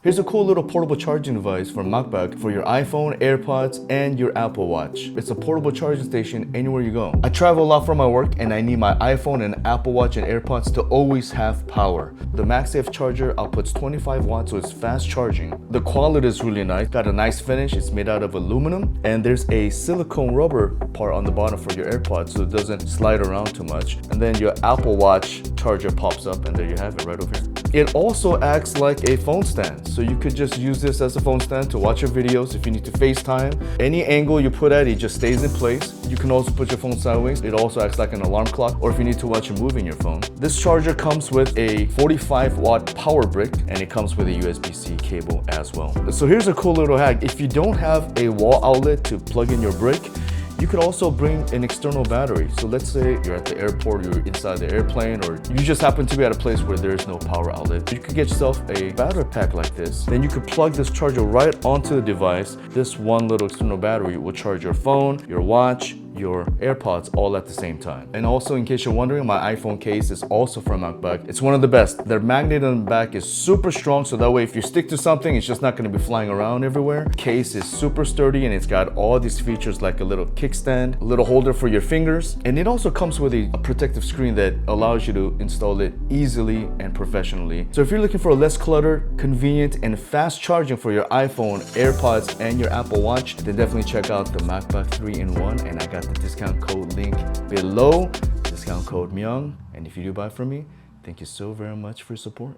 Here's a cool little portable charging device from MagBak for your iPhone, AirPods, and your Apple Watch. It's a portable charging station anywhere you go. I travel a lot for my work and I need my iPhone and Apple Watch and AirPods to always have power. The MagSafe charger outputs 25 watts, so it's fast charging. The quality is really nice. Got a nice finish. It's made out of aluminum, and there's a silicone rubber part on the bottom for your AirPods so it doesn't slide around too much. And then your Apple Watch charger pops up, and there you have it right over here. It also acts like a phone stand, so you could just use this as a phone stand to watch your videos. If you need to FaceTime, any angle you put at it just stays in place. You can also put your phone sideways. It also acts like an alarm clock, or if you need to watch a movie in your phone. This charger comes with a 45-watt power brick, and it comes with a USB-C cable as well. So here's a cool little hack. If you don't have a wall outlet to plug in your brick, you could also bring an external battery. So let's say you're at the airport, you're inside the airplane, or you just happen to be at a place where there's no power outlet. You could get yourself a battery pack like this. Then you could plug this charger right onto the device. This one little external battery will charge your phone, your watch, your AirPods all at the same time. And also, in case you're wondering, my iPhone case is also from MagBak. It's one of the best. Their magnet on the back is super strong, so that way if you stick to something, it's just not going to be flying around everywhere. Case is super sturdy, and it's got all these features like a little kickstand, a little holder for your fingers, and it also comes with a protective screen that allows you to install it easily and professionally. So if you're looking for less clutter, convenient, and fast charging for your iPhone, AirPods, and your Apple Watch, then definitely check out the MagBak 3-in-1, and I got the discount code link below, discount code Myung. And if you do buy from me, thank you so very much for your support.